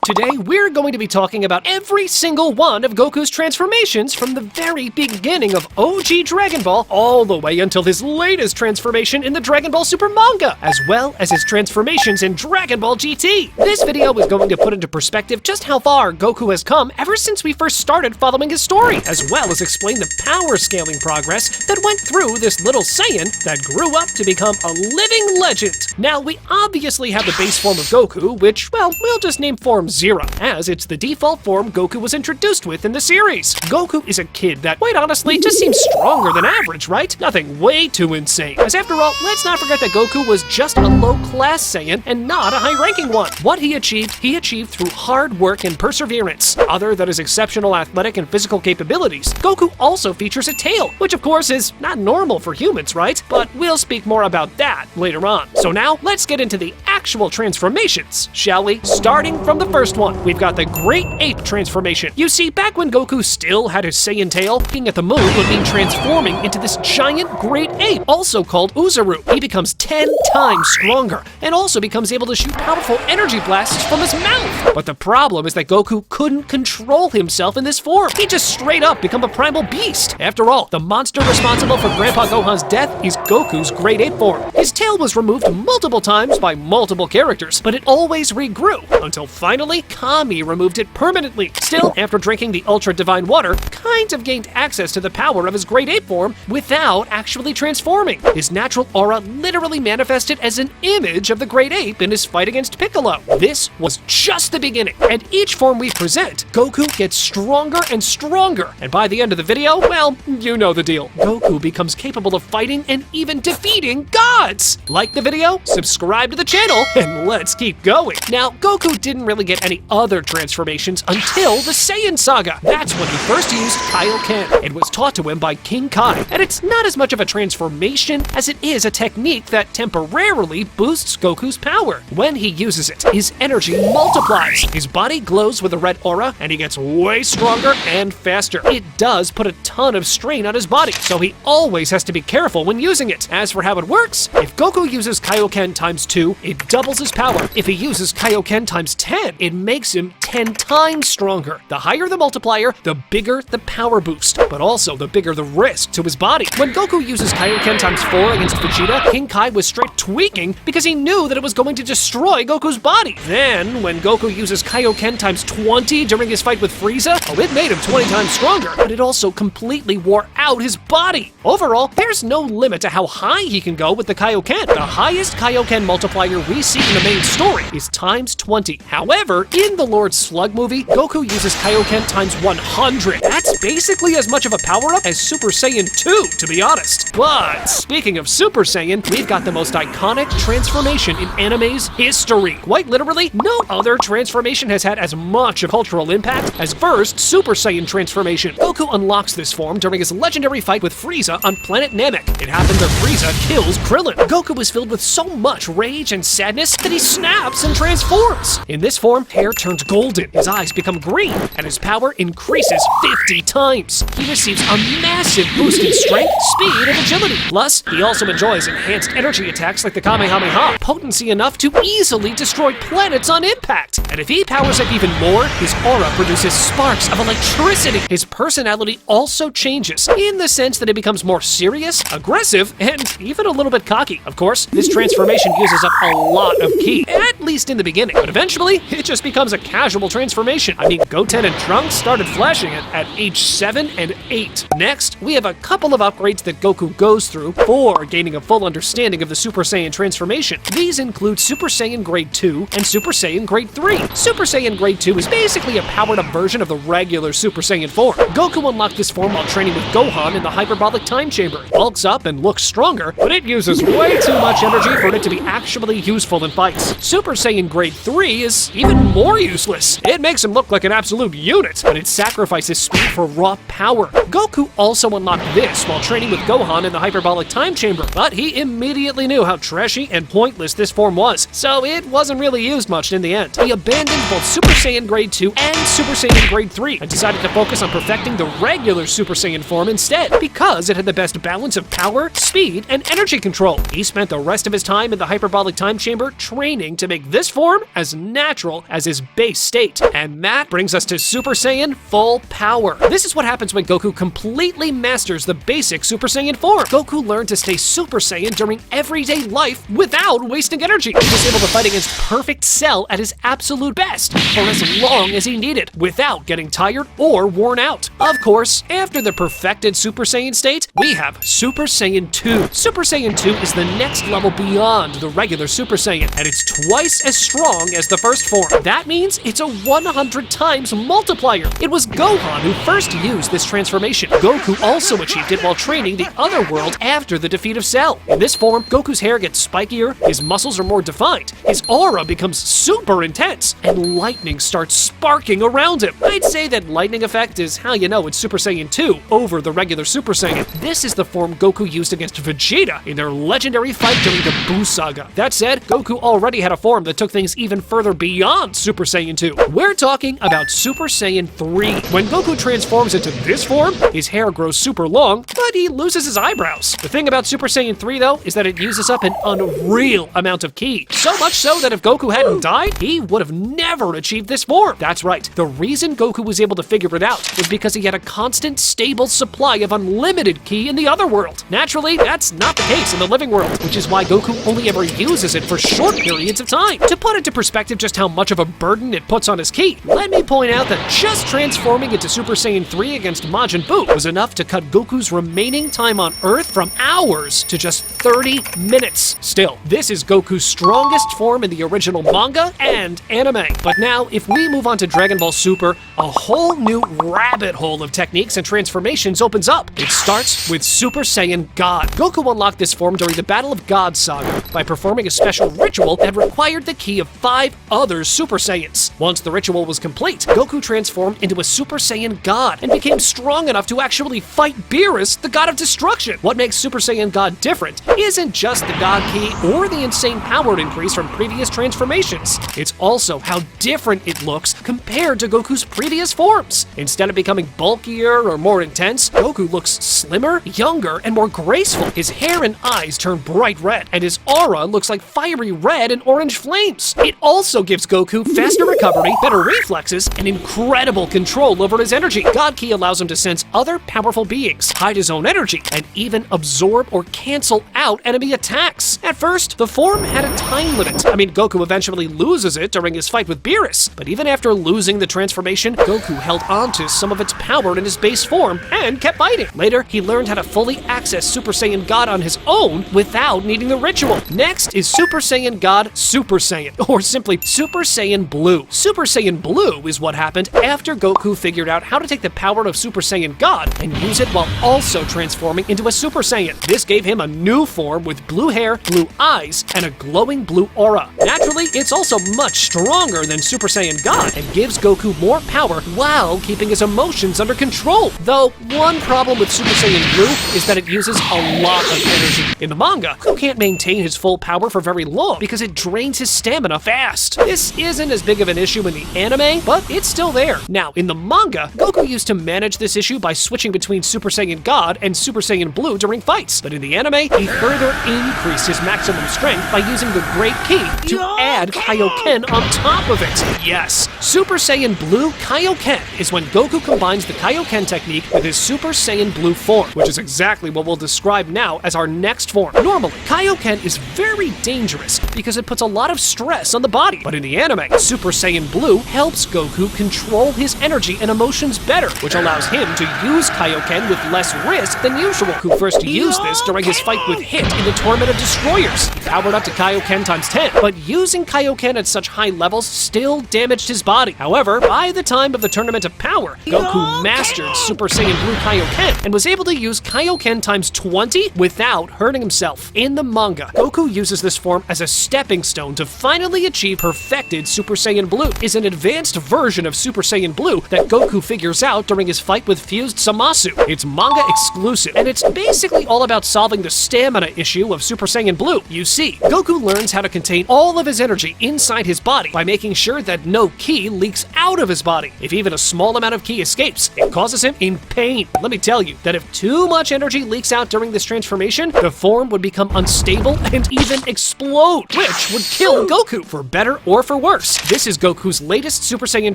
Today, we're going to be talking about every single one of Goku's transformations from the very beginning of OG Dragon Ball all the way until his latest transformation in the Dragon Ball Super manga, as well as his transformations in Dragon Ball GT. This video is going to put into perspective just how far Goku has come ever since we first started following his story, as well as explain the power scaling progress that went through this little Saiyan that grew up to become a living legend. Now, we obviously have the base form of Goku, which, well, we'll just name Form 0, as it's the default form Goku was introduced with in the series. Goku is a kid that, quite honestly, just seems stronger than average, right? Nothing way too insane. As after all, let's not forget that Goku was just a low-class Saiyan and not a high-ranking one. What he achieved through hard work and perseverance. Other than his exceptional athletic and physical capabilities, Goku also features a tail, which of course is not normal for humans, right? But we'll speak more about that later on. So now, let's get into the actual transformations, shall we? Starting from the first one, we've got the Great Ape transformation. You see, back when Goku still had his Saiyan tail, being at the moon would mean transforming into this giant Great Ape, also called Uzaru. He becomes 10 times stronger, and also becomes able to shoot powerful energy blasts from his mouth. But the problem is that Goku couldn't control himself in this form. He just straight up become a primal beast. After all, the monster responsible for Grandpa Gohan's death is Goku's Great Ape form. His tail was removed multiple times by multiple characters, but it always regrew, until finally Kami removed it permanently. Still, after drinking the Ultra Divine Water, kind of gained access to the power of his Great Ape form without actually transforming. His natural aura literally manifested as an image of the Great Ape in his fight against Piccolo. This was just the beginning, and each form we present, Goku gets stronger and stronger, and by the end of the video, well, you know the deal. Goku becomes capable of fighting and even defeating gods! Like the video, subscribe to the channel, and let's keep going. Now, Goku didn't really get any other transformations until the Saiyan saga. That's when he first used Kaioken. It was taught to him by King Kai, and it's not as much of a transformation as it is a technique that temporarily boosts Goku's power. When he uses it, his energy multiplies. His body glows with a red aura, and he gets way stronger and faster. It does put a ton of strain on his body, so he always has to be careful when using it. As for how it works, if Goku uses Kaioken times 2, it doubles his power. If he uses Kaioken times 10, it makes him 10 times stronger. The higher the multiplier, the bigger the power boost, but also the bigger the risk to his body. When Goku uses Kaioken times 4 against Vegeta, King Kai was straight tweaking because he knew that it was going to destroy Goku's body. Then, when Goku uses Kaioken times 20 during his fight with Frieza, oh, it made him 20 times stronger, but it also completely wore out his body. Overall, there's no limit to how high he can go with the Kaioken. The highest Kaioken multiplier we see in the main story is times 20. However, in the Lord Slug movie, Goku uses Kaioken times 100. That's basically as much of a power-up as Super Saiyan 2, to be honest. But speaking of Super Saiyan, we've got the most iconic transformation in anime's history. Quite literally, no other transformation has had as much of a cultural impact as first Super Saiyan transformation. Goku unlocks this form during his legendary fight with Frieza on planet Namek. It happens that Frieza kills Krillin. Goku is filled with so much rage and sadness that he snaps and transforms. In this form, hair turns golden, his eyes become green, and his power increases 50 times. He receives a massive boost in strength, speed, and agility. Plus, he also enjoys enhanced energy attacks like the Kamehameha, potency enough to easily destroy planets on impact. And if he powers up even more, his aura produces sparks of electricity. His personality also changes, in the sense that it becomes more serious, aggressive, and even a little bit cocky. Of course, this transformation uses up a lot of ki, at least in the beginning, but eventually, it just becomes a casual transformation. I mean, Goten and Trunks started flashing it at age 7 and 8. Next, we have a couple of upgrades that Goku goes through for gaining a full understanding of the Super Saiyan transformation. These include Super Saiyan Grade 2 and Super Saiyan Grade 3. Super Saiyan Grade 2 is basically a powered-up version of the regular Super Saiyan form. Goku unlocked this form while training with Gohan in the hyperbolic time chamber. It bulks up and looks stronger, but it uses way too much energy for it to be actually useful in fights. Super Saiyan Grade 3 is even more useless. It makes him look like an absolute unit, but it sacrifices speed for raw power. Goku also unlocked this while training with Gohan in the hyperbolic time chamber, but he immediately knew how trashy and pointless this form was, so it wasn't really used much in the end. He abandoned both Super Saiyan Grade 2 and Super Saiyan Grade 3 and decided to focus on perfecting the regular Super Saiyan form instead, because it had the best balance of power, speed, and energy control. control. He spent the rest of his time in the hyperbolic time chamber training to make this form as natural as his base state. And that brings us to Super Saiyan Full Power. This is what happens when Goku completely masters the basic Super Saiyan form. Goku learned to stay Super Saiyan during everyday life without wasting energy. He was able to fight against perfect Cell at his absolute best for as long as he needed, without getting tired or worn out. Of course, after the perfected Super Saiyan state, we have Super Saiyan 2. Super Saiyan 2 is the next level beyond the regular Super Saiyan, and it's twice as strong as the first form. That means it's a 100 times multiplier. It was Gohan who first used this transformation. Goku also achieved it while training the other world after the defeat of Cell. In this form, Goku's hair gets spikier, his muscles are more defined, his aura becomes super intense, and lightning starts sparking around him. I'd say that lightning effect is how you know it's Super Saiyan 2 over the regular Super Saiyan. This is the form Goku used against Vegeta in their legendary fight during the Buu Saga. That said, Goku already had a form that took things even further beyond Super Saiyan 2. We're talking about Super Saiyan 3. When Goku transforms into this form, his hair grows super long, but he loses his eyebrows. The thing about Super Saiyan 3 though is that it uses up an unreal amount of ki. So much so that if Goku hadn't died, he would have never achieved this form. That's right, the reason Goku was able to figure it out was because he had a constant, stable supply of unlimited ki in the other world. Naturally, that's not the case in the living world, which is why Goku only ever uses it for short periods of time. To put into perspective just how much of a burden it puts on his ki, let me point out that just transforming into Super Saiyan 3 against Majin Buu was enough to cut Goku's remaining time on Earth from hours to just 30 minutes. Still, this is Goku's strongest form in the original manga and anime. But now, if we move on to Dragon Ball Super, a whole new rabbit hole of techniques and transformations opens up. It starts with Super Saiyan God. Goku unlocked this form during the Battle of God Saga by performing a special ritual that required the ki of 5 other Super Saiyans. Once the ritual was complete, Goku transformed into a Super Saiyan God and became strong enough to actually fight Beerus, the God of Destruction. What makes Super Saiyan God different isn't just the God ki or the insane power increase from previous transformations. It's also how different it looks compared to Goku's previous forms. Instead of becoming bulkier or more intense, Goku looks slimmer, younger, and more graceful. His hair and eyes turn bright red, and his aura looks like fiery red and orange flames. It also gives Goku faster recovery, better reflexes, and incredible control over his energy. God Ki allows him to sense other powerful beings, hide his own energy, and even absorb or cancel out enemy attacks. At first, the form had a time limit. Goku eventually loses it during his fight with Beerus, but even after losing the transformation, Goku held on to some of its power in his base form and kept fighting. Later, he learned how to fully access Super Saiyan God on his own without needing the ritual. Next is Super Saiyan God Super Saiyan, or simply Super Saiyan Blue. Super Saiyan Blue is what happened after Goku figured out how to take the power of Super Saiyan God and use it while also transforming into a Super Saiyan. This gave him a new form with blue hair, blue eyes, and a glowing blue aura. Naturally, it's also much stronger than Super Saiyan God and gives Goku more power while keeping his emotions under control. Though, one problem with Super Saiyan Blue is that it uses a lot of energy. In the manga, Goku can't maintain his full power for very long because it drains his stamina fast. This isn't as big of an issue in the anime, but it's still there. Now, in the manga, Goku used to manage this issue by switching between Super Saiyan God and Super Saiyan Blue during fights. But in the anime, he further increased his maximum strength by using the Great Ki to add Kaioken on top of it. Yes, Super Saiyan Blue Kaioken is when Goku combines the Kaioken technique with his Super Saiyan Blue form, which is exactly what we'll describe now as our next form. Normally, Kaioken is very dangerous because it puts a lot of stress on the body, but in the anime, Super Saiyan Blue helps Goku control his energy and emotions better, which allows him to use Kaioken with less risk than usual. Goku first used this during his fight with Hit in the Tournament of Destroyers. He powered up to Kaioken times 10, but using Kaioken at such high levels still damaged his body. However, by the time of the Tournament of Power, Goku mastered Super Saiyan Blue Kaioken and was able to use Kaioken times 20 without hurting himself. In the manga, Goku uses this form as a stepping stone to finally achieve perfected Super Saiyan Blue. Is an advanced version of Super Saiyan Blue that Goku figures out during his fight with fused Zamasu. It's manga exclusive, and it's basically all about solving the stamina issue of Super Saiyan Blue. You see, Goku learns how to contain all of his energy inside his body by making sure that no ki leaks out of his body. If even a small amount of ki escapes, it causes him in pain. Let me tell you that if too much energy leaks out during this transformation, the form form would become unstable and even explode, which would kill Goku, for better or for worse. This is Goku's latest Super Saiyan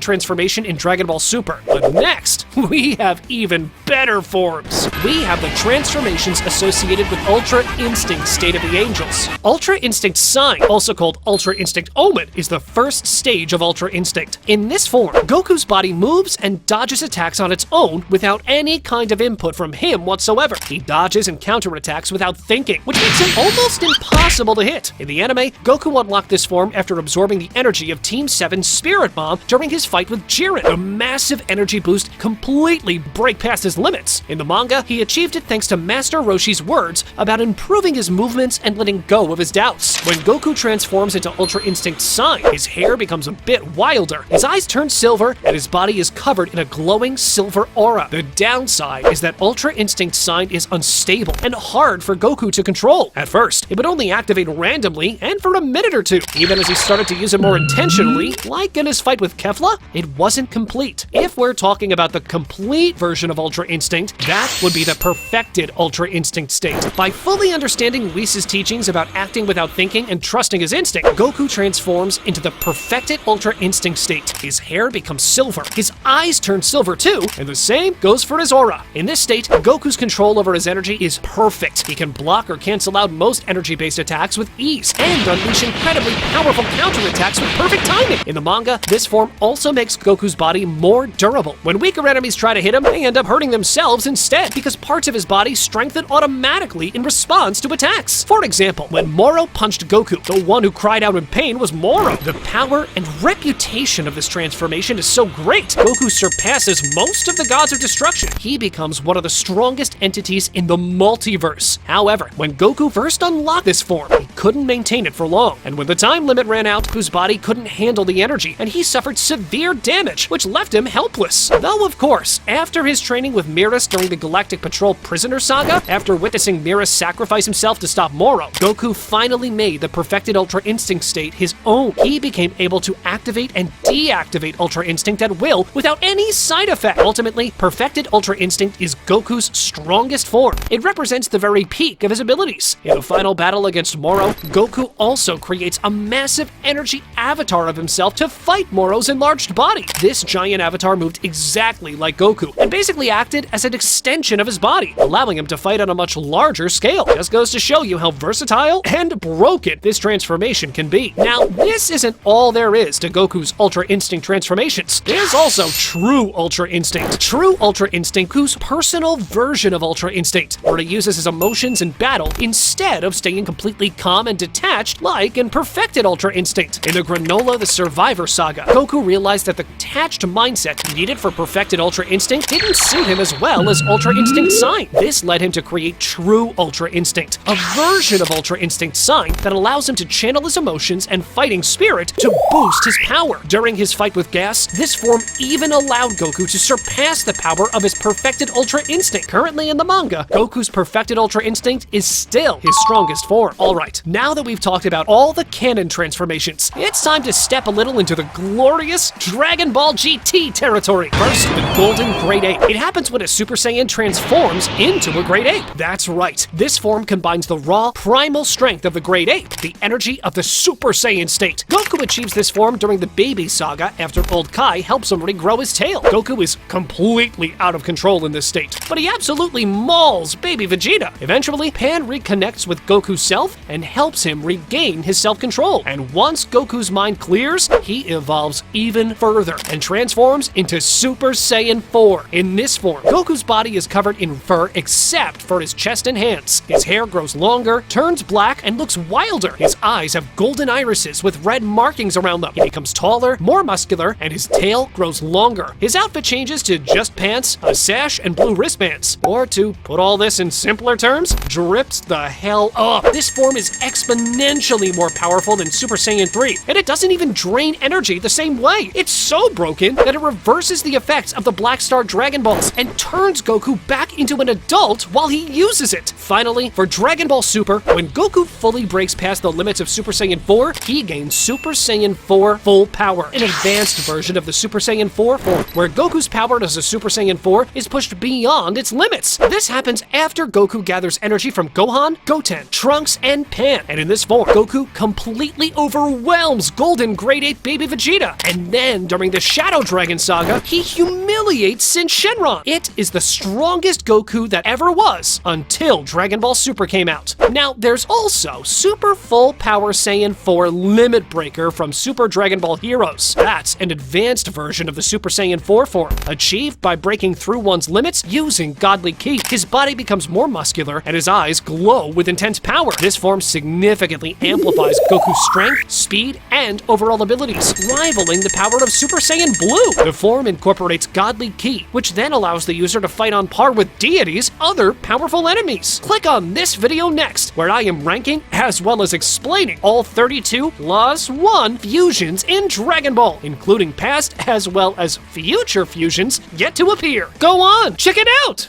transformation in Dragon Ball Super. But next, we have even better forms. We have the transformations associated with Ultra Instinct State of the Angels. Ultra Instinct Sign, also called Ultra Instinct Omen, is the first stage of Ultra Instinct. In this form, Goku's body moves and dodges attacks on its own without any kind of input from him whatsoever. He dodges and counterattacks without thinking, which makes him almost impossible to hit. In the anime, Goku unlocked this form after absorbing the energy of Team 7's Spirit Bomb during his fight with Jiren. The massive energy boost completely break past his limits. In the manga, he achieved it thanks to Master Roshi's words about improving his movements and letting go of his doubts. When Goku transforms into Ultra Instinct Sign, his hair becomes a bit wilder, his eyes turn silver, and his body is covered in a glowing silver aura. The downside is that Ultra Instinct Sign is unstable and hard for Goku to control. At first, it would only activate randomly and for a minute or two. Even as he started to use it more intentionally, like in his fight with Kefla, it wasn't complete. If we're talking about the complete version of Ultra Instinct, that would be the perfected Ultra Instinct state. By fully understanding Whis' teachings about acting without thinking and trusting his instinct, Goku transforms into the perfected Ultra Instinct state. His hair becomes silver, his eyes turn silver too, and the same goes for his aura. In this state, Goku's control over his energy is perfect. He can block or cancel out most energy-based attacks with ease, and unleash incredibly powerful counterattacks with perfect timing. In the manga, this form also makes Goku's body more durable. When weaker enemies try to hit him, they end up hurting themselves instead, because parts of his body strengthen automatically in response to attacks. For example, when Moro punched Goku, the one who cried out in pain was Moro. The power and reputation of this transformation is so great, Goku surpasses most of the gods of destruction. He becomes one of the strongest entities in the multiverse. However, when Goku first unlocked this form, he couldn't maintain it for long, and when the time limit ran out, Goku's body couldn't handle the energy, and he suffered severe damage, which left him helpless. Though, of course, after his training with Miras during the Galactic Patrol Prisoner Saga, after witnessing Miras sacrifice himself to stop Moro, Goku finally made the perfected Ultra Instinct state his own. He became able to activate and deactivate Ultra Instinct at will without any side effect. Ultimately, perfected Ultra Instinct is Goku's strongest form. It represents the very peak of his abilities. In the final battle against Moro, Goku also creates a massive energy avatar of himself to fight Moro's enlarged body. This giant avatar moved exactly like Goku and basically acted as an extension of his body, allowing him to fight on a much larger scale. Just goes to show you how versatile and broken this transformation can be. Now, this isn't all there is to Goku's Ultra Instinct transformations. There's also True Ultra Instinct. True Ultra Instinct, Goku's personal version of Ultra Instinct, where he uses his emotions in battle instead of staying completely calm and detached like in perfected Ultra Instinct. In the Granola the Survivor Saga, Goku realized that the detached mindset needed for perfected Ultra Instinct didn't suit him as well as Ultra Instinct Sign. This led him to create True Ultra Instinct, a version of Ultra Instinct Sign that allows him to channel his emotions and fighting spirit to boost his power. During his fight with Gas, this form even allowed Goku to surpass the power of his perfected Ultra Instinct. Currently in the manga, Goku's perfected Ultra Instinct is still his strongest form. Alright, now that we've talked about all the canon transformations, it's time to step a little into the glorious Dragon Ball GT territory. First, the Golden Great Ape. It happens when a Super Saiyan transforms into a Great Ape. That's right, this form combines the raw, primal strength of the Great Ape, the energy of the Super Saiyan state. Goku achieves this form during the Baby Saga after Old Kai helps him regrow his tail. Goku is completely out of control in this state, but he absolutely mauls Baby Vegeta. Eventually, Pan reconnects with Goku's self and helps him regain his self-control. And once Goku's mind clears, he evolves even further and transforms into Super Saiyan 4. In this form, Goku's body is covered in fur except for his chest and hands. His hair grows longer, turns black, and looks wilder. His eyes have golden irises with red markings around them. He becomes taller, more muscular, and his tail grows longer. His outfit changes to just pants, a sash, and blue wristbands. Or to put all this in simpler terms, drips the hell up. This form is exponentially more powerful than Super Saiyan 3, and it doesn't even drain energy the same way. It's so broken that it reverses the effects of the Black Star Dragon Balls and turns Goku back into an adult while he uses it. Finally, for Dragon Ball Super, when Goku fully breaks past the limits of Super Saiyan 4, he gains Super Saiyan 4 Full Power, an advanced version of the Super Saiyan 4 form, where Goku's power as a Super Saiyan 4 is pushed beyond its limits. This happens after Goku gathers energy from Gohan, Goten, Trunks, and Pan. And in this form, Goku completely overwhelms Golden Grade 8 baby Vegeta. And then, during the Shadow Dragon Saga, he humiliates Sin Shenron. It is the strongest Goku that ever was, until Dragon Ball Super came out. Now, there's also Super Full Power Saiyan 4 Limit Breaker from Super Dragon Ball Heroes. That's an advanced version of the Super Saiyan 4 form. Achieved by breaking through one's limits using godly ki, his body becomes more muscular and his eyes glow with intense power. This form significantly amplifies Goku's strength, speed, and overall abilities, rivaling the power of Super Saiyan Blue. The form incorporates godly ki, which then allows the user to fight on par with deities, other powerful enemies. Click on this video next, where I am ranking as well as explaining all 32 Plus 1 fusions in Dragon Ball, including past as well as future fusions yet to appear. Go on, check it out!